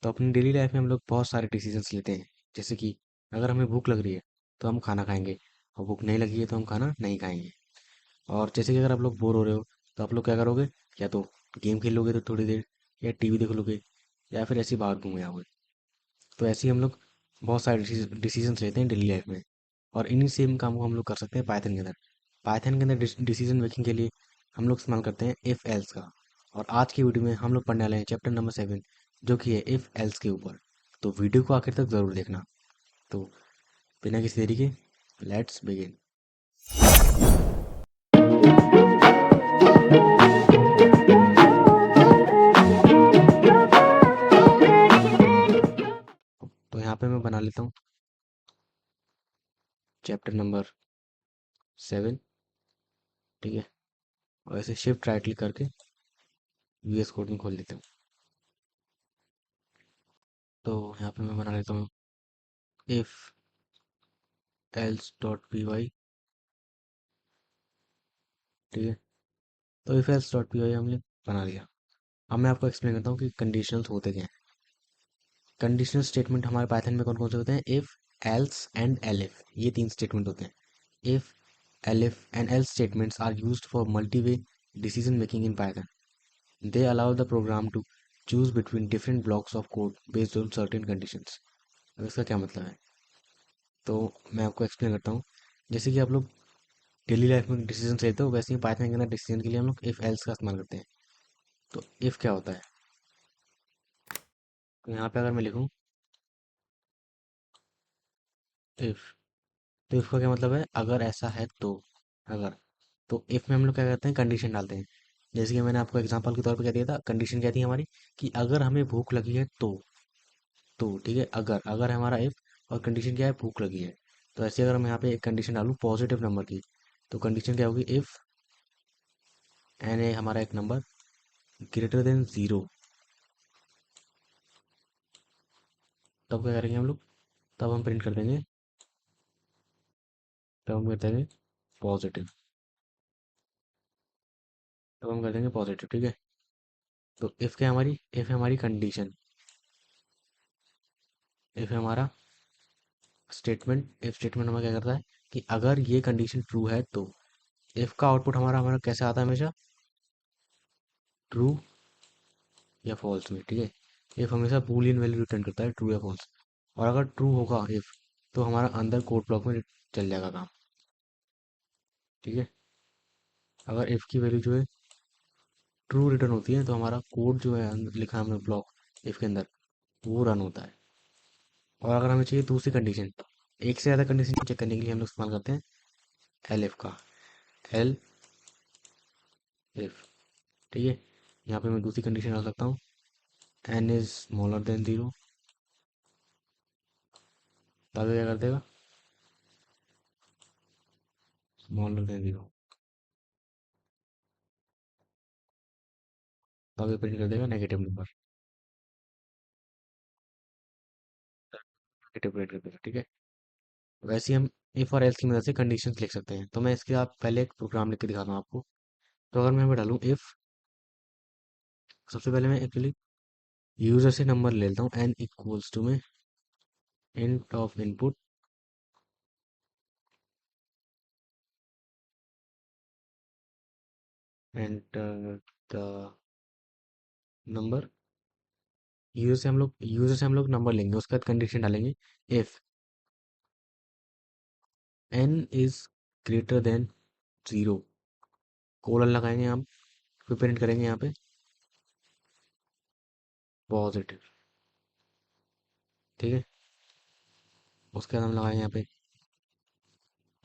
तो अपनी daily life में हम लोग बहुत सारे डिसीजंस लेते हैं। जैसे कि अगर हमें भूख लग रही है तो हम खाना खाएंगे, और भूख नहीं लगी है तो हम खाना नहीं खाएंगे। और जैसे कि अगर आप लोग बोर हो रहे हो तो आप लोग क्या करोगे, या तो गेम खेल लोगे तो थोड़ी देर, या टीवी देख लोगे, या फिर ऐसे ही बाहर घूमे आओगे। तो ऐसे ही हम लोग बहुत सारे डिसीजंस लेते हैं डेली लाइफ में। और इन्हीं सेम काम को हम लोग कर सकते हैं पाइथन के अंदर। पाइथन के अंदर डिसीजन मेकिंग के लिए हम लोग इस्तेमाल करते हैं इफ़ एल्स का। और आज की वीडियो में हम लोग पढ़ने वाले हैं चैप्टर नंबर 7, जो कि है इफ़ एल्स के ऊपर। तो वीडियो को आखिर तक ज़रूर देखना। तो बिना किसी देरी के लेट्स बिगिन। तो यहाँ पे मैं बना लेता हूँ चैप्टर नंबर 7। ठीक है, और ऐसे शिफ्ट राइट क्लिक करके वीएस कोड में खोल लेता हूँ। तो यहाँ पे मैं बना लेता हूँ if else dot P Y. ठीक है, तो if else dot P Y हमने बना लिया। अब मैं आपको एक्सप्लेन करता हूँ कि कंडीशनल्स होते क्या हैं। कंडीशनल स्टेटमेंट हमारे पाइथन में कौन कौन से होते हैं, इफ़, एल्स एंड एलिफ, ये 3 स्टेटमेंट होते हैं। If, elif and else statements are used for multi-way decision making in Python. They allow the program to choose between different blocks of code based on certain conditions. अब इसका क्या मतलब है, तो मैं आपको एक्सप्लेन करता हूँ। जैसे कि आप लोग डेली लाइफ में डिसीजन लेते हो, वैसे ही पाइथन के अंदर डिसीजन के लिए हम लोग इफ़ एल्स का इस्तेमाल करते हैं। तो इफ़ क्या होता है, तो यहाँ पे अगर मैं लिखूँ इफ़, तो इफ़ का क्या मतलब है, अगर ऐसा है तो। अगर, तो इफ़ में हम लोग क्या करते हैं, कंडीशन डालते हैं। जैसे कि मैंने आपको एग्जांपल के तौर पे क्या दिया था, कंडीशन क्या थी हमारी, कि अगर हमें भूख लगी है तो ठीक है, अगर अगर हमारा इफ़, और कंडीशन क्या है, भूख लगी है। तो ऐसे अगर मैं यहाँ पे एक कंडीशन डालूँ पॉजिटिव नंबर की, तो कंडीशन क्या होगी, इफ़ एन ए हमारा एक नंबर ग्रेटर देन 0, तब क्या करेंगे हम लोग, तब हम प्रिंट कर देंगे, तब हम कर देंगे पॉजिटिव, तब हम कर देंगे पॉजिटिव। ठीक है, तो इफ़ क्या हमारी, इफ़ हमारी कंडीशन, इफ़ हमारा स्टेटमेंट, इफ स्टेटमेंट हमें क्या करता है कि अगर ये कंडीशन ट्रू है तो। इफ का आउटपुट हमारा हमारा कैसे आता है, हमेशा ट्रू या फॉल्स में। ठीक है, इफ हमेशा बूलियन वैल्यू रिटर्न करता है, ट्रू या फॉल्स। और अगर ट्रू होगा इफ, तो हमारा अंदर कोड ब्लॉक में चल जाएगा काम। ठीक है, अगर इफ की वैल्यू जो है ट्रू रिटर्न होती है, तो हमारा कोड जो है लिखा है हमने ब्लॉक इफ के अंदर, वो रन होता है। और अगर हमें चाहिए दूसरी कंडीशन, एक से ज़्यादा कंडीशन चेक करने के लिए हम लोग इस्तेमाल करते हैं एल एफ का, एल इफ। ठीक है, यहाँ पे मैं दूसरी कंडीशन डाल सकता हूँ, एन इज स्मॉलर देन 0, तो आगे क्या कर देगा, स्मॉलर देन 0, तो आगे प्रिंट कर देगा नेगेटिव नंबर, नेगेटिव प्रिंट कर देगा। ठीक है, वैसे ही हम इफ और एल्स की मदद से कंडीशंस लिख सकते हैं। तो मैं इसके आप पहले एक प्रोग्राम लिख के दिखाता हूँ आपको। तो अगर मैं यहाँ पे डालूँ इफ, सबसे पहले मैं एक्चुअली यूजर से नंबर ले लेता हूँ, एन इक्वल्स टू में int of input, enter the number. User से हम लोग नंबर लेंगे, उसके बाद कंडीशन डालेंगे if n is greater than 0, colon लगाएंगे हम, फिर प्रिंट करेंगे यहाँ पे पॉजिटिव। ठीक है, उसके बाद हम लगाएंगे यहाँ पे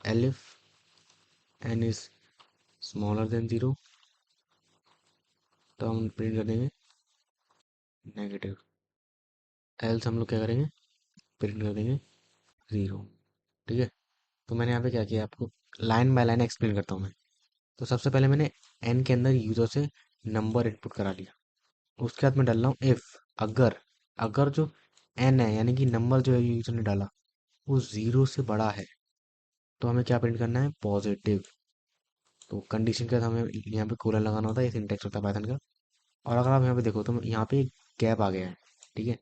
elif n is smaller than 0, तो हम प्रिंट कर देंगे नेगेटिव। एल्स हम लोग क्या करेंगे, प्रिंट कर देंगे 0। ठीक है, तो मैंने यहाँ पे क्या किया, आपको लाइन बाय लाइन एक्सप्लेन करता हूँ मैं। तो सबसे पहले मैंने एन के अंदर यूजर से नंबर इनपुट करा लिया। उसके बाद मैं डाल रहा हूँ इफ, अगर, अगर जो एन है यानी कि नंबर जो है यूजर ने डाला वो 0 से बड़ा है, तो हमें क्या प्रिंट करना है, पॉजिटिव। तो कंडीशन के साथ हमें यहाँ पे कोलन लगाना होता है, ये सिंटेक्स होता है पाइथन का। और अगर आप यहाँ पे देखो तो यहाँ पे गैप आ गया है। ठीक है,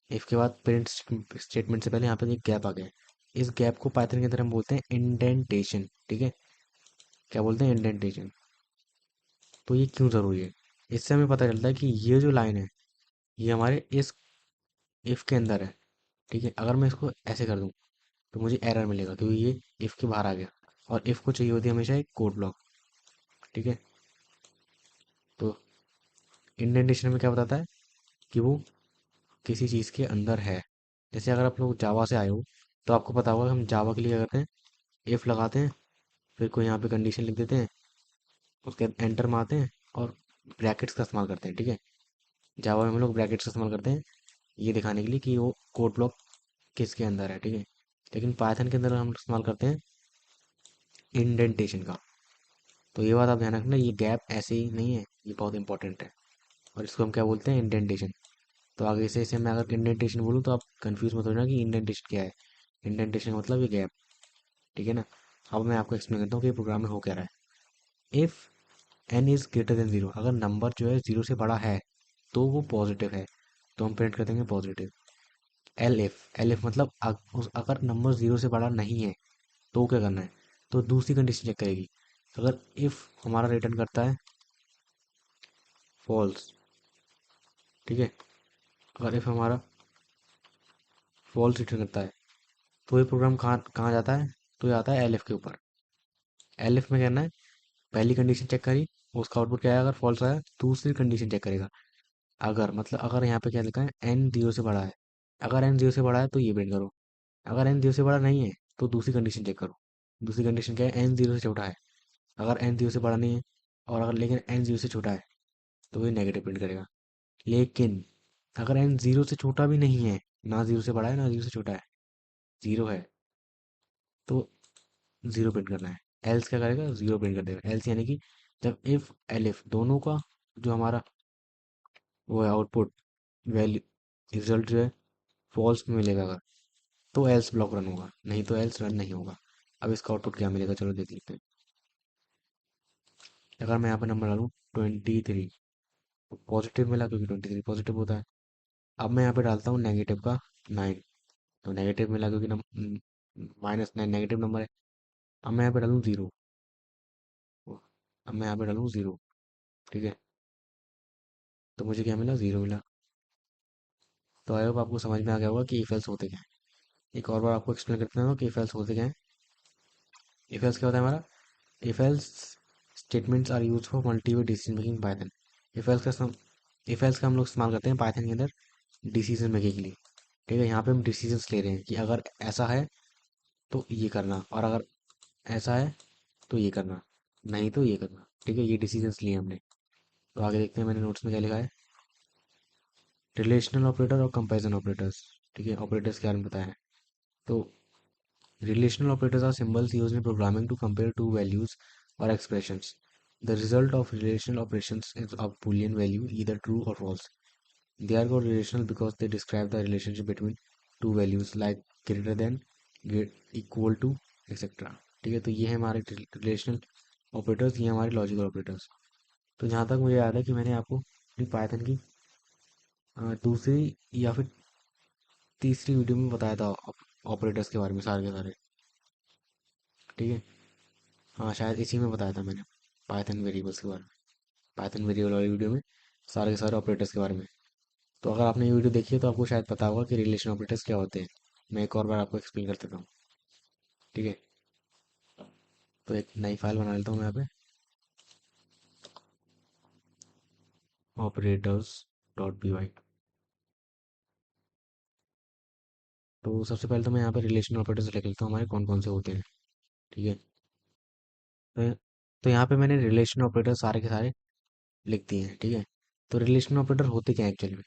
इफ के बाद प्रिंट स्टेटमेंट से पहले यहाँ पे एक गैप आ गया है। इस गैप को पाइथन के अंदर हम बोलते हैं इंडेंटेशन। ठीक है, क्या बोलते हैं, इंडेंटेशन। तो ये क्यों ज़रूरी है, इससे हमें पता चलता है कि ये जो लाइन है ये हमारे इस इफ के अंदर है। ठीक है, अगर मैं इसको ऐसे कर दूं तो मुझे एरर मिलेगा क्योंकि ये इफ के बाहर आ गया, और इफ को चाहिए होती है हमेशा एक कोड ब्लॉक। ठीक है, तो इंडेंटेशन में क्या बताता है कि वो किसी चीज़ के अंदर है। जैसे अगर आप लोग जावा से आए हो तो आपको पता होगा हम जावा के लिए क्या करते हैं, इफ लगाते हैं, फिर कोई यहाँ पे कंडीशन लिख देते हैं, उसके बाद एंटर मारते हैं और ब्रैकेट्स का इस्तेमाल करते हैं। ठीक है, जावा में हम लोग ब्रैकेट्स का इस्तेमाल करते हैं ये दिखाने के लिए कि वो कोड ब्लॉक किसके अंदर है। ठीक है, लेकिन पाइथन के अंदर हम लोग इस्तेमाल करते हैं इंडेंटेशन का। तो ये बात आप ध्यान रखना, ये गैप ऐसे ही नहीं है, ये बहुत इंपॉर्टेंट है, और इसको हम क्या बोलते हैं, इंडेंटेशन। तो आगे से मैं अगर इंडेंटेशन बोलूँ तो आप कंफ्यूज मत होना कि इंडेंटेशन क्या है। इंडेंटेशन का मतलब ये गैप। ठीक है ना। अब मैं आपको एक्सप्लेन करता हूँ कि ये प्रोग्राम में हो क्या रहा है। If n is greater than zero, अगर नंबर जो है जीरो से बड़ा है तो वो पॉजिटिव है, तो हम प्रिंट कर देंगे पॉजिटिव। एल एफ मतलब अगर नंबर जीरो से बड़ा नहीं है तो क्या करना है, तो दूसरी कंडीशन चेक करेगी। अगर इफ हमारा रिटर्न करता है फॉल्स, ठीक है, अगर इफ हमारा फॉल्स रिटर्न करता है तो ये प्रोग्राम कहाँ कहाँ जाता है, तो ये आता है एल एफ के ऊपर। एल एफ में कहना है पहली कंडीशन चेक करी, उसका आउटपुट क्या है, अगर फॉल्स आया दूसरी कंडीशन चेक करेगा। अगर मतलब अगर यहाँ पे क्या लिखा है, एन जीरो से बड़ा है, अगर एन जीरो से बड़ा है तो ये प्रिंट करो। अगर एन जीरो से बड़ा नहीं है तो दूसरी कंडीशन चेक करो। दूसरी कंडीशन क्या है, एन जीरो से छोटा है। अगर एन जीरो से बड़ा नहीं है और अगर लेकिन एन जीरो से छोटा है तो ये नेगेटिव प्रिंट करेगा। लेकिन अगर एन जीरो से छोटा भी नहीं है, ना जीरो से बड़ा है ना जीरो से छोटा है, जीरो है, तो जीरो प्रिंट करना है। एल्स क्या करेगा, जीरो प्रिंट कर देगा। एल्स यानी कि जब इफ एलिफ दोनों का जो हमारा वो है आउटपुट वैल्यू, रिजल्ट जो है फॉल्स में मिलेगा अगर, तो एल्स ब्लॉक रन होगा, नहीं तो एल्स रन नहीं होगा। अब इसका आउटपुट क्या मिलेगा, चलो देख लेते हैं। अगर मैं यहाँ पे नंबर डालूँ 23, तो पॉजिटिव मिला क्योंकि 23 पॉजिटिव होता है। अब मैं यहाँ पे डालता हूँ नेगेटिव का 9, तो नेगेटिव मिला क्योंकि -9 नेगेटिव नंबर है। अब मैं यहाँ पे डालूँ जीरो, अब मैं यहाँ पे डालूँ जीरो, ठीक है, तो मुझे क्या मिला, जीरो मिला। तो आई होप आपको समझ में आ गया होगा कि इफ एल्स होते क्या है। एक और बार आपको एक्सप्लेन करते हैं कि इफ एल्स होते क्या है। इफ एल्स क्या होता है हमारा, if else statements are use for multiple decision making python. If else का इफ एल्स का हम लोग इस्तेमाल करते हैं पाइथन के अंदर डिसीजन मेकिंग के लिए। ठीक है, यहाँ पे हम डिसीजंस ले रहे हैं कि अगर ऐसा है तो ये करना, और अगर ऐसा है तो ये करना, नहीं तो ये करना। ठीक है, ये डिसीजंस लिए हमने। तो आगे देखते हैं मैंने नोट्स में क्या लिखा है। रिलेशनल ऑपरेटर और कंपैरिजन ऑपरेटर्स। ठीक है, ऑपरेटर्स के बारे में बताया है। तो relational operators are symbols used in programming to compare two values or expressions. The result of relational operations is a Boolean value, either true or false. They are called relational because they describe the relationship between two values like greater than, equal to, etc. ठीक है, तो ये है हमारे relational operators, ये हमारे logical operators. तो जहाँ तक मुझे याद है कि मैंने आपको अपनी पाइथन की दूसरी या फिर तीसरी वीडियो में बताया था ऑपरेटर्स के बारे में सारे के सारे। ठीक है, हाँ शायद इसी में बताया था मैंने पाइथन वेरिएबल्स के बारे में, पाइथन वेरिएबल वाली वीडियो में सारे के सारे ऑपरेटर्स के बारे में। तो अगर आपने ये वीडियो देखी है तो आपको शायद पता होगा कि रिलेशन ऑपरेटर्स क्या होते हैं। मैं एक और बार आपको एक्सप्लेन कर देता हूँ। ठीक है, तो एक नई फाइल बना लेता हूँ मैं यहाँ पे, ऑपरेटर्स .py। तो सबसे पहले तो मैं यहाँ पे रिलेशन ऑपरेटर्स लिख लेता हूँ हमारे कौन कौन से होते हैं। ठीक है, तो तो यहाँ पे मैंने रिलेशन ऑपरेटर सारे के सारे लिख दिए हैं। ठीक है, तो रिलेशन ऑपरेटर होते क्या है एक्चुअली में,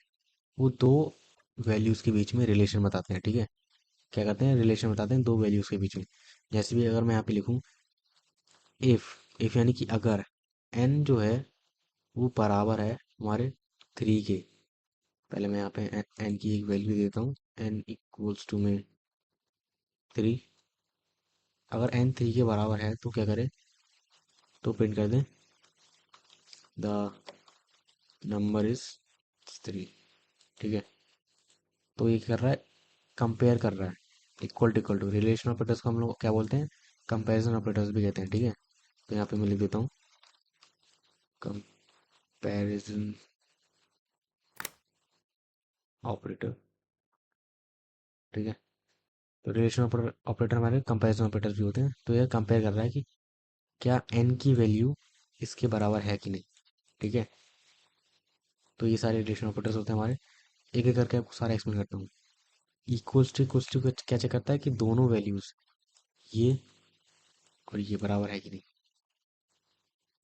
वो दो वैल्यूज़ के बीच में रिलेशन बताते हैं। ठीक है, क्या करते हैं, रिलेशन बताते हैं दो वैल्यूज़ के बीच में। जैसे भी अगर मैं यहाँ पे लिखूँ इफ़, इफ़ यानी कि अगर एन जो है वो बराबर है हमारे 3 के। पहले मैं यहाँ पे एन की एक वैल्यू देता हूँ, एन इक्वल्स टू में 3। अगर एन 3 के बराबर है तो क्या करें, तो प्रिंट कर दें द नंबर इज 3। ठीक है, तो ये कर रहा है, कंपेयर कर रहा है। इक्वल टू रिलेशन ऑपरेटर्स को हम लोग क्या बोलते हैं, कंपैरिजन ऑपरेटर्स भी कहते हैं, ठीक है। तो यहाँ पे मैं लिख देता हूँ कंपैरिजन ऑपरेटर, ठीक है। तो रिलेशन ऑपरेटर हमारे कंपैरिजन ऑपरेटर्स भी होते हैं। तो ये कंपेयर कर रहा है कि क्या एन की वैल्यू इसके बराबर है कि नहीं, ठीक है। तो ये सारे रिलेशन ऑपरेटर्स होते हैं हमारे। एक एक करके आपको सारा एक्सप्लेन करता हूँ। इक्वल्स टू क्या चेक करता है कि दोनों वैल्यूज, ये और ये बराबर है कि नहीं।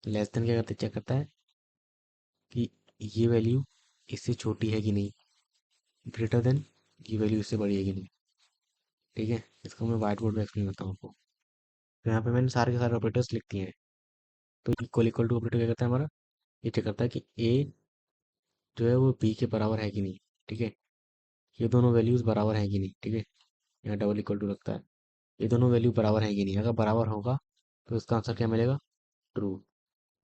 लेस देन क्या करते चेक करता है कि ये वैल्यू इससे छोटी है कि नहीं। ग्रेटर देन, ये वैल्यू इससे बड़ी है कि नहीं, ठीक है। इसको मैं व्हाइट बोर्ड में एक्सप्लेन करता हूँ आपको। तो यहाँ पे मैंने सारे के सारे ऑपरेटर्स लिख दिए हैं। तो इक्वल टू ऑपरेटर क्या करता है हमारा, ये चेक करता है कि ए जो है वो बी के बराबर है कि नहीं, ठीक है। ये दोनों वैल्यूज बराबर है कि नहीं, ठीक है। यहाँ डबल इक्वल टू लगता है। ये दोनों वैल्यू बराबर है कि नहीं, अगर बराबर होगा तो इसका आंसर क्या मिलेगा, ट्रू।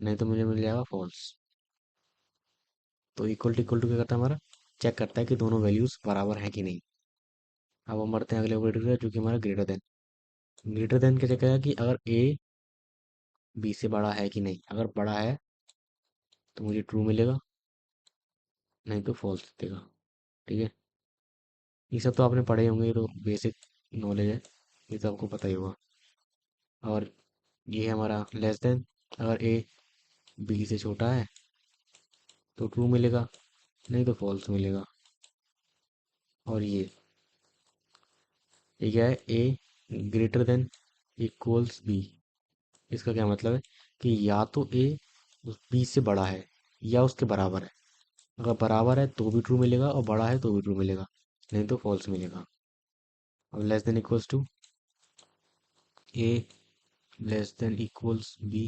नहीं तो मुझे मिल जाएगा फॉल्स। तो इक्वल टू क्या करता है हमारा, चेक करता है कि दोनों वैल्यूज बराबर हैं कि नहीं। अब हम बढ़ते हैं अगले ऑपरेटर पे, जो कि हमारा ग्रेटर देन। ग्रेटर देन क्या चेक करेगा कि अगर ए बी से बड़ा है कि नहीं। अगर बड़ा है तो मुझे ट्रू मिलेगा, नहीं तो फॉल्स देगा, ठीक है। ये सब तो आपने पढ़े होंगे, ये तो बेसिक नॉलेज है, ये तो आपको पता ही होगा। और ये है हमारा लेस देन। अगर ए बी से छोटा है तो ट्रू मिलेगा, नहीं तो फॉल्स मिलेगा। और ये क्या है, ए ग्रेटर देन इक्वल्स बी। इसका क्या मतलब है कि या तो ए उस बी से बड़ा है या उसके बराबर है। अगर बराबर है तो भी ट्रू मिलेगा और बड़ा है तो भी ट्रू मिलेगा, नहीं तो फॉल्स मिलेगा। अब less than equals to, a less than equals b.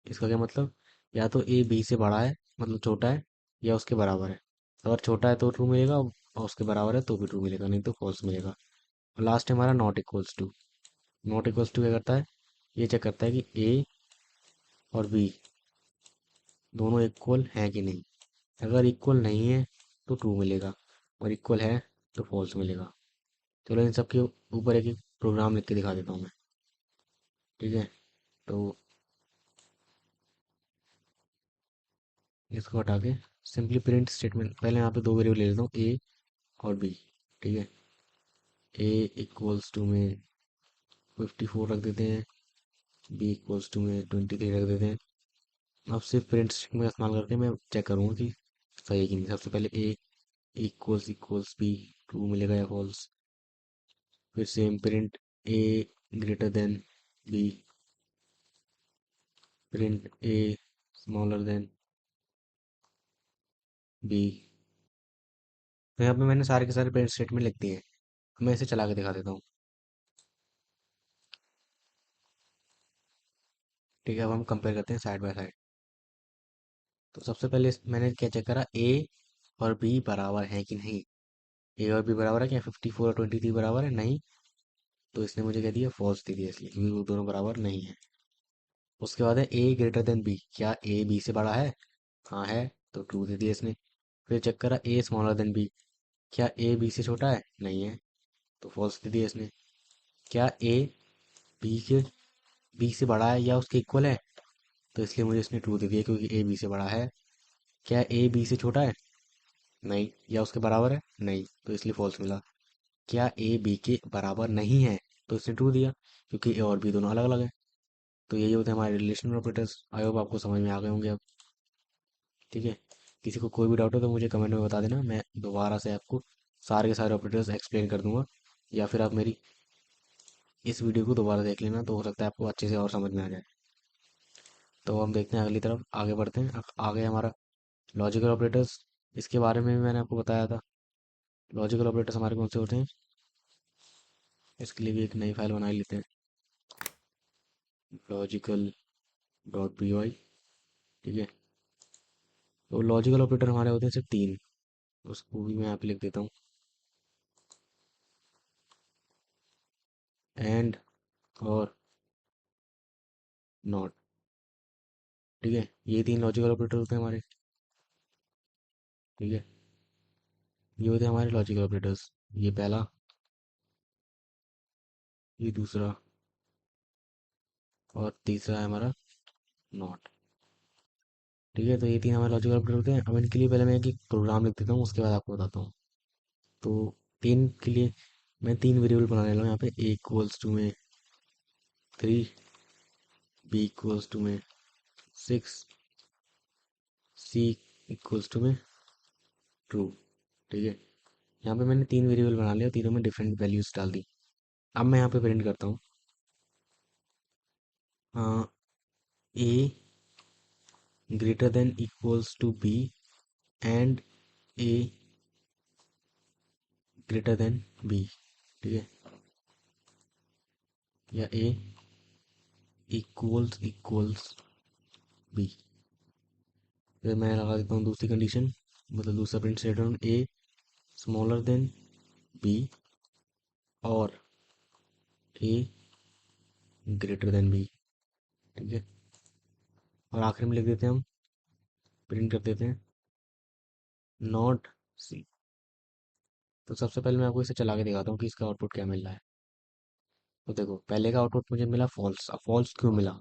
इसका क्या मतलब, या तो ए बी से बड़ा है मतलब छोटा है, या उसके बराबर है। अगर छोटा है तो ट्रू मिलेगा और उसके बराबर है तो भी ट्रू मिलेगा, नहीं तो फॉल्स मिलेगा। और लास्ट है हमारा not equals to. Not equals to क्या करता है, ये चेक करता है कि ए और बी दोनों इक्वल हैं कि नहीं। अगर इक्वल नहीं है तो ट्रू मिलेगा, और इक्वल है तो फॉल्स मिलेगा। चलो इन सब के ऊपर एक एक प्रोग्राम लिख के दिखा देता हूँ मैं, ठीक है। तो इसको हटा के सिंपली प्रिंट स्टेटमेंट, पहले यहाँ पे दो वेरिएबल ले लेता हूँ, ए और बी, ठीक है। ए इक्वल्स टू में 54 रख देते हैं, बी इक्वल्स टू में 23 रख देते हैं। अब सिर्फ प्रिंट स्टेटमेंट का इस्तेमाल करके मैं चेक करूँगा कि सही है कि नहीं। सबसे पहले ए इक्वल्स बी, ट्रू मिलेगा या फॉल्स। फिर same print A greater than B, print a smaller than B. तो यहाँ पे मैंने सारे के सारे प्रिंट स्टेटमेंट लिख दिए हैं। मैं इसे चला के दिखा देता हूँ, ठीक है। अब हम कंपेयर करते हैं साइड बाय साइड। तो सबसे पहले मैंने क्या चेक करा, ए और बी बराबर है कि नहीं। ए और बी बराबर है क्या, 54 और 23 बराबर है, नहीं। तो इसने मुझे कह दिया फॉल्स दे दिया, इसलिए क्योंकि वो दोनों बराबर नहीं है। उसके बाद है ए ग्रेटर देन बी, क्या ए बी से बड़ा है, हाँ है, तो ट्रू दे दिया इसने। फिर चेक करा ए स्मॉलर देन बी, क्या ए बी से छोटा है, नहीं है, तो फॉल्स दे दिया इसने। क्या ए बी के बी से बड़ा है या उसके इक्वल है, तो इसलिए मुझे इसने ट्रू दे दिया क्योंकि ए बी से बड़ा है। क्या ए बी से छोटा है, नहीं, या उसके बराबर है, नहीं, तो इसलिए फॉल्स मिला। क्या ए बी के बराबर नहीं है, तो इसने ट्रू दिया क्योंकि ए और बी दोनों अलग अलग है। तो यही होते हैं हमारे रिलेशनल ऑपरेटर्स। आई होप आपको समझ में आ गए होंगे अब, ठीक है। किसी को कोई भी डाउट हो तो मुझे कमेंट में बता देना, मैं दोबारा से आपको सारे के सारे ऑपरेटर्स एक्सप्लेन कर दूंगा। या फिर आप मेरी इस वीडियो को दोबारा देख लेना, तो हो सकता है आपको अच्छे से और समझ में आ जाए। तो हम देखते हैं अगली तरफ आगे बढ़ते हैं। आगे हमारा लॉजिकल ऑपरेटर्स, इसके बारे में भी मैंने आपको बताया था। लॉजिकल ऑपरेटर्स हमारे कौन से होते हैं, इसके लिए भी एक नई फाइल बना ही लेते हैं, लॉजिकल डॉट पी वाई, ठीक है। तो लॉजिकल ऑपरेटर हमारे होते हैं सिर्फ तीन, उसको भी मैं यहाँ पे लिख देता हूँ, एंड और नॉट, ठीक है। ये तीन लॉजिकल ऑपरेटर होते हैं हमारे, ठीक है। ये होते हैं हमारे लॉजिकल ऑपरेटर्स। ये पहला, ये दूसरा, और तीसरा है हमारा नॉट। ठीक है, तो ये तीन हमारे लॉजिकल ऑपरेटर होते हैं। अब इनके लिए पहले मैं एक प्रोग्राम लिख देता हूँ, उसके बाद आपको बताता हूँ। तो तीन के लिए मैं तीन वेरिएबल बनाने लगा हूँ यहाँ पे। ए इक्वल्स टू में 3, बी इक्वल्स टू में 6, सी इक्वल्स टू में ट्रू। ठीक है, यहाँ पे मैंने तीन वेरिएबल बना लिया, तीनों में डिफरेंट वैल्यूज डाल दी। अब मैं यहाँ पे प्रिंट करता हूँ A greater than equals to B and A greater than B. ठीक है, या ए इक्वल्स इक्वल्स बी। फिर मैं लगा देता हूँ दूसरी कंडीशन, मतलब दूसरा print statement, a smaller than B और ए ग्रेटर देन बी। ठीक है, और आखिर में लिख देते हैं हम, प्रिंट कर देते हैं नॉट सी। तो सबसे पहले मैं आपको इसे चला के दिखाता हूँ कि इसका आउटपुट क्या मिल रहा है। तो देखो, पहले का आउटपुट मुझे मिला फॉल्स। अब फॉल्स क्यों मिला,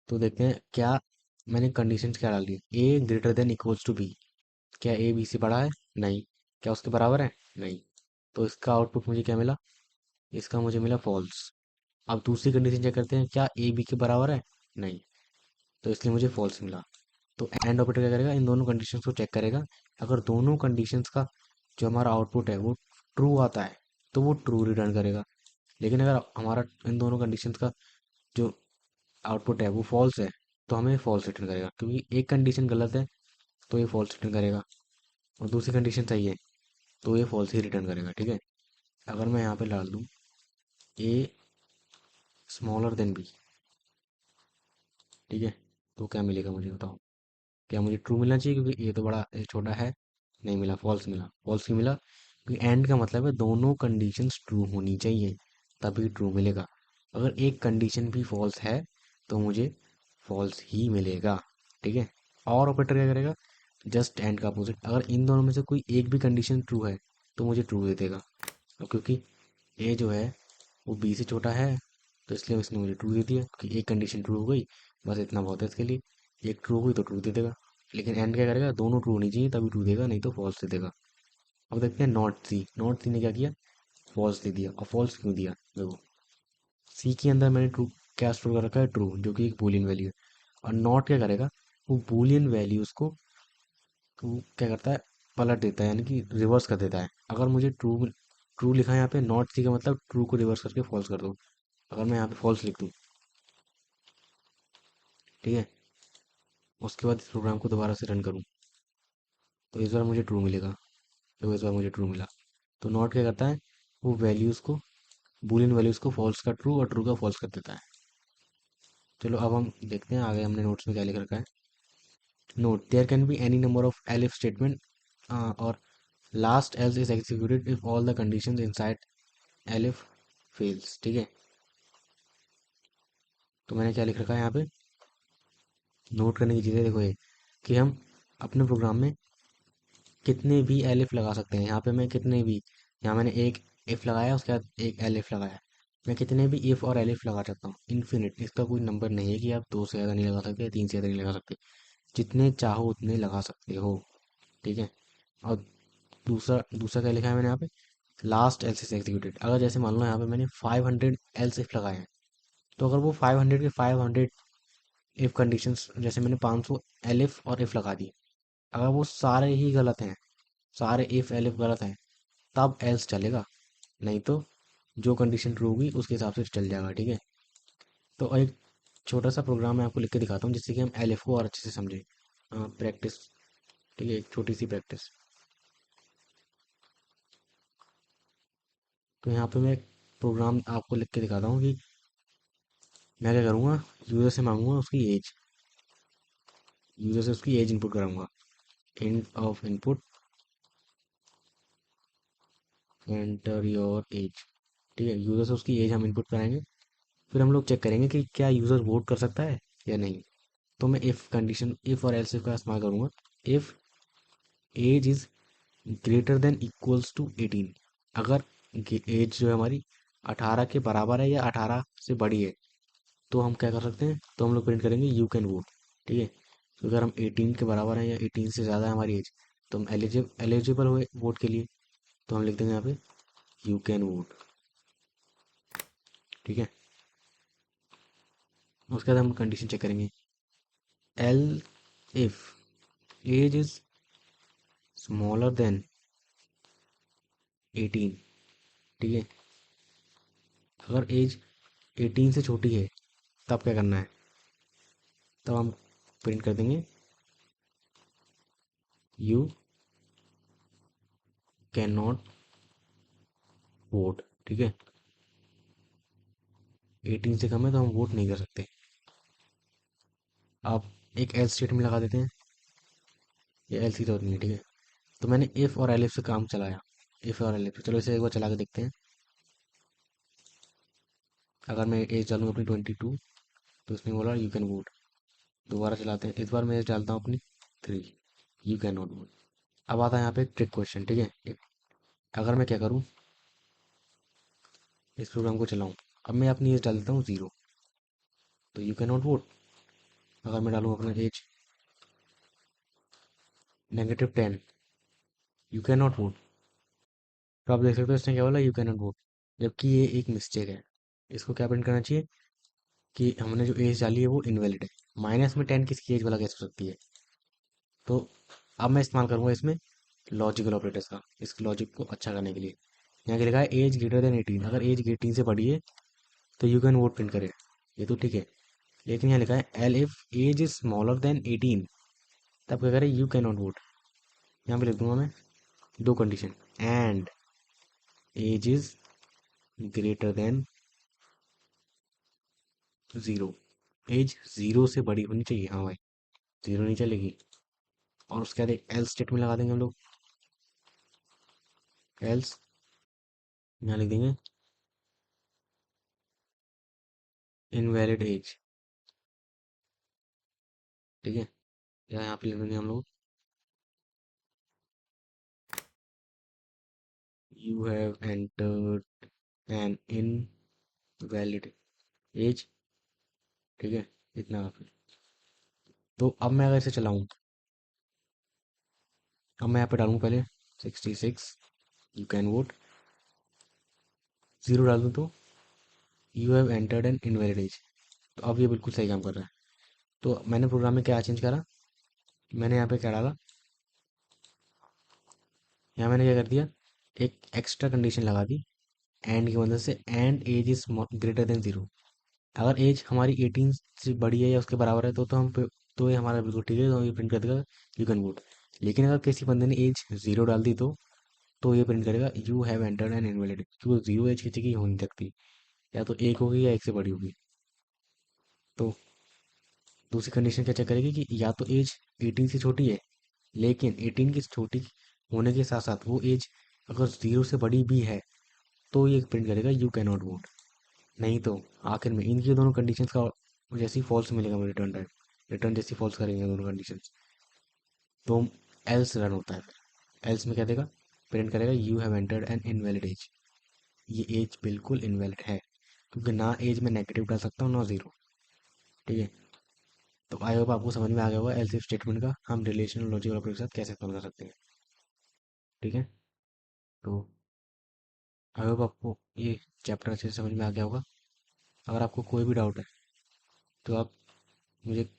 तो देखते हैं क्या मैंने कंडीशंस क्या डाल दी। A greater than equals to B, क्या ए बी से बड़ा है? नहीं। क्या उसके बराबर है? नहीं। तो इसका आउटपुट मुझे क्या मिला, इसका मुझे मिला फॉल्स। अब दूसरी कंडीशन चेक करते हैं, क्या ए बी के बराबर है? नहीं। तो इसलिए मुझे फॉल्स मिला। तो एंड ऑपरेटर क्या करेगा, इन दोनों कंडीशंस को चेक करेगा। अगर दोनों कंडीशंस का जो हमारा आउटपुट है वो ट्रू आता है तो वो ट्रू रिटर्न करेगा। लेकिन अगर हमारा इन दोनों कंडीशंस का जो आउटपुट है वो फॉल्स है तो हमें फॉल्स रिटर्न करेगा, क्योंकि एक कंडीशन गलत है तो ये फॉल्स रिटर्न करेगा, और दूसरी कंडीशन सही है तो ये फॉल्स ही रिटर्न करेगा। ठीक है, अगर मैं यहाँ पे डाल दूँ ए स्मॉलर देन बी, ठीक है, तो क्या मिलेगा मुझे बताओ। क्या मुझे ट्रू मिलना चाहिए, क्योंकि ये तो बड़ा ये छोटा है? नहीं मिला, फॉल्स मिला। फॉल्स क्यों मिला, क्योंकि एंड का मतलब है दोनों कंडीशंस ट्रू होनी चाहिए तभी ट्रू मिलेगा। अगर एक कंडीशन भी फॉल्स है तो मुझे फॉल्स ही मिलेगा। ठीक है, और ऑपरेटर क्या करेगा, जस्ट एंड का अपोजिट। अगर इन दोनों में से कोई एक भी कंडीशन ट्रू है तो मुझे ट्रू दे देगा। अब क्योंकि ए जो है वो बी से छोटा है तो इसलिए उसने मुझे ट्रू दे दिया, क्योंकि एक कंडीशन ट्रू हो गई, बस इतना बहुत है इसके लिए। एक ट्रू हो गई तो ट्रू दे देगा। लेकिन एंड क्या करेगा, दोनों ट्रू होनी चाहिए तभी ट्रू देगा, नहीं तो फॉल्स दे देगा। अब देखते हैं नॉट सी। नॉट सी ने क्या किया, फॉल्स दे दिया। और फॉल्स क्यों दिया, देखो सी के अंदर मैंने ट्रू क्या स्टोर कर रखा है, ट्रू, जो कि एक बूलियन वैल्यू है। और नॉट क्या करेगा, वो बूलियन वैल्यूज को वो क्या करता है, पलट देता है, यानी कि रिवर्स कर देता है। अगर मुझे ट्रू ट्रू लिखा है यहाँ पे, नॉट सी का मतलब ट्रू को रिवर्स करके फॉल्स कर दो। अगर मैं यहाँ पे फॉल्स लिख दूँ, ठीक है, उसके बाद इस प्रोग्राम को दोबारा से रन करूँ तो इस बार मुझे ट्रू मिलेगा। तो इस बार मुझे ट्रू मिला। तो नॉट क्या करता है, वो वैल्यूज़ को, बूलियन वैल्यूज़ को फॉल्स का ट्रू और ट्रू का फॉल्स कर देता है। चलो अब हम देखते हैं आगे हमने नोट्स में क्या लिख रखा है। Note, there can be any number of elif statement और last else is executed if all the conditions inside elif fails. ठीक है, तो मैंने क्या लिख रखा है यहाँ पे, नोट करने की चीज़ें देखो ये, कि हम अपने प्रोग्राम में कितने भी एलिफ लगा सकते हैं। यहाँ पे मैं कितने भी, यहाँ मैंने एक इफ लगाया, उसके बाद एक एलिफ लगाया। मैं कितने भी इफ और एलिफ लगा सकता हूँ, इन्फिनिट। इसका कोई नंबर नहीं है कि आप दो से ज़्यादा नहीं लगा सकते, तीन से ज़्यादा नहीं लगा सकते। जितने चाहो उतने लगा सकते हो। ठीक है, और दूसरा दूसरा क्या लिखा है मैंने यहाँ पे, लास्ट एल्स इज एग्जीक्यूटेड। अगर जैसे मान लो यहाँ पे मैंने 500 एल्स इफ लगाए हैं, तो अगर वो 500 के 500 इफ कंडीशंस, जैसे मैंने 500 एलिफ और इफ लगा दिए, अगर वो सारे ही गलत हैं, सारे इफ एलिफ गलत हैं, तब एल्स चलेगा। नहीं तो जो कंडीशन ट्रू होगी उसके हिसाब से चल जाएगा। ठीक है, तो एक छोटा सा प्रोग्राम मैं आपको लिख के दिखाता हूँ जिससे कि हम एलिफ को और अच्छे से समझें। प्रैक्टिस, ठीक है, एक छोटी सी प्रैक्टिस। तो यहाँ पे मैं एक प्रोग्राम आपको लिख के दिखाता हूँ कि मैं क्या करूँगा, यूज़र से मांगूंगा उसकी एज, यूज़र से उसकी एज इनपुट कराऊंगा। Int of input enter your age. ठीक है, यूज़र से उसकी एज हम इनपुट कराएंगे। फिर हम लोग चेक करेंगे कि क्या यूज़र वोट कर सकता है या नहीं। तो मैं इफ़ कंडीशन, इफ़ और एल्स इफ का इस्तेमाल करूँगा। If age is greater than equals to 18। अगर एज जो है हमारी 18 के बराबर है या 18 से बड़ी है, तो हम क्या कर सकते हैं, तो हम लोग प्रिंट करेंगे यू कैन वोट। ठीक है, तो अगर हम 18 के बराबर हैं या 18 से ज़्यादा है हमारी एज, तो हम एलिजिबल हुए वोट के लिए, तो हम लिख देंगे यहाँ पे यू कैन वोट। ठीक है, उसके बाद हम कंडीशन चेक करेंगे। Elif age is smaller than 18। ठीक है, अगर एज 18 से छोटी है, तब क्या करना है, तब हम प्रिंट कर देंगे यू कैन नॉट वोट। ठीक है, 18 से कम है तो हम वोट नहीं कर सकते। आप एक एल स्टेटमेंट लगा देते हैं, ये एल सी जरूरत नहीं है। ठीक है, तो मैंने इफ़ और एलिफ से काम चलाया, इफ़ और एलिफ, चलो इसे एक बार चला के देखते हैं। अगर मैं एज डालूंगा अपनी 22, तो इसमें बोला यू कैन वोट। दोबारा चलाते हैं, इस बार मैं एज डालता हूँ अपनी 3, यू कैन नॉट वोट। अब आता है यहाँ पे ट्रिक क्वेश्चन। ठीक है, अगर मैं क्या करूँ, इस प्रोग्राम को चलाऊँ, अब मैं अपनी एज डाल देता हूँ 0, तो यू कैन नॉट वोट। अगर मैं डालूँ अपना age -10, you can not vote. तो आप देख सकते हो इसने क्या बोला, यू कैन नॉट वोट, जबकि ये एक मिस्टेक है। इसको क्या प्रिंट करना चाहिए कि हमने जो एज डाली है वो इनवैलिड है। -10 किसकी एज वाला कैसे हो सकती है। तो अब मैं इस्तेमाल करूंगा इसमें लॉजिकल ऑपरेटर्स का, इस लॉजिक को अच्छा करने के लिए। यहाँ क्या लिखा है, एज ग्रेटर देन 18। अगर एज 18 से बड़ी है तो यू कैन वोट प्रिंट करे, ये तो ठीक है। लेकिन यहाँ लिखा है elif age is smaller than 18, तब क्या करे, यू कैन नॉट वोट। यहाँ पे लिख दूंगा मैं दो condition, and age is greater than 0। Age 0 से बड़ी होनी चाहिए, हाँ भाई, 0 नहीं चलेगी। और उसके बाद एक एल्स स्टेटमेंट लगा देंगे हम लोग। एल्स यहाँ लिख देंगे इनवैलिड एज। ठीक है, या यहाँ पे लिख देंगे हम लोग you have entered an invalid age. ठीक है, इतना काफी। तो अब मैं अगर इसे चलाऊं, अब मैं यहाँ पे डालूं पहले 66, यू कैन वोट। 0 डाल दूं तो you have entered an invalid age. तो अब ये बिल्कुल सही काम कर रहा है। तो मैंने प्रोग्राम में क्या चेंज करा, मैंने यहाँ पे क्या डाला, यहाँ मैंने क्या कर दिया, एक एक्स्ट्रा कंडीशन लगा दी एंड की मदद से, and age is greater than 0। अगर एज हमारी 18 से बड़ी है या उसके बराबर है, तो ये हमारा बिल्कुल ठीक है, तो ये प्रिंट कर देगा यू कैन वोट। लेकिन अगर किसी बंदे ने एज 0 डाल दी, तो ये प्रिंट करेगा you have entered an invalid, क्योंकि 0 एज किसी की हो नहीं सकती, या तो एक होगी या एक से बड़ी होगी। तो दूसरी कंडीशन क्या चेक करेगी कि या तो एज 18 से छोटी है, लेकिन 18 की छोटी होने के साथ साथ वो एज अगर 0 से बड़ी भी है, तो ये प्रिंट करेगा यू कैन नॉट वोट। नहीं तो आखिर में इनकी दोनों कंडीशंस का जैसे ही फॉल्स मिलेगा मुझे रिटर्न टाइप, रिटर्न जैसी फॉल्स करेंगे दोनों कंडीशंस, तो एल्स रन होता है। फिर एल्स में क्या देगा, प्रिंट करेगा you have entered an invalid age. ये एज बिल्कुल इनवैलिड है, क्योंकि ना एज में नेगेटिव डाल सकता हूँ ना 0। ठीक है, तो आई होप आपको समझ में आ गया होगा एल्स इफ स्टेटमेंट का हम रिलेशनल लॉजिकल ऑपरेटर के साथ कैसे इस्तेमाल कर सकते हैं। ठीक है, तो आई होप आपको ये चैप्टर अच्छे से समझ में आ गया होगा। अगर आपको कोई भी डाउट है, तो आप मुझे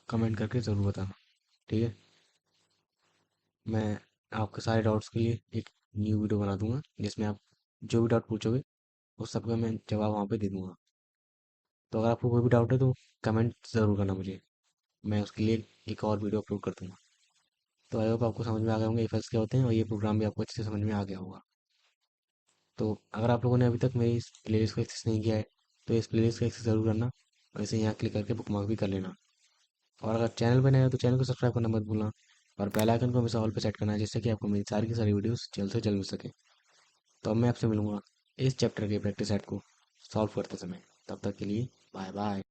कमेंट करके ज़रूर बताना। ठीक है, मैं आपके सारे डाउट्स के लिए एक न्यू वीडियो बना दूंगा, जिसमें आप जो भी डाउट पूछोगे उस सबका मैं जवाब वहाँ पे दे दूंगा। तो अगर आपको कोई भी डाउट है तो कमेंट ज़रूर करना मुझे, मैं उसके लिए एक और वीडियो अपलोड कर दूंगा। तो आई होप आपको समझ में आ गए होंगे इफेक्ट्स क्या होते हैं, और ये प्रोग्राम भी आपको अच्छे से समझ में आ गया होगा। तो अगर आप लोगों ने अभी तक मेरी इस प्लेलिस्ट को एक्सेस नहीं किया है, तो इस प्लेलिस्ट को एक्सेस ज़रूर करना, और इसे यहाँ क्लिक करके बुकमार्क भी कर लेना। और अगर चैनल पर नए हो तो चैनल को सब्सक्राइब करना मत भूलना, और बेल आइकन को हमेशा ऑल पे सेट करना है, जिससे कि आपको मेरी सारी की सारी वीडियोस जल्द से जल्द मिल सके। तो अब मैं आपसे मिलूंगा इस चैप्टर के प्रैक्टिस सेट को सॉल्व करते समय। तब तक के लिए बाय बाय।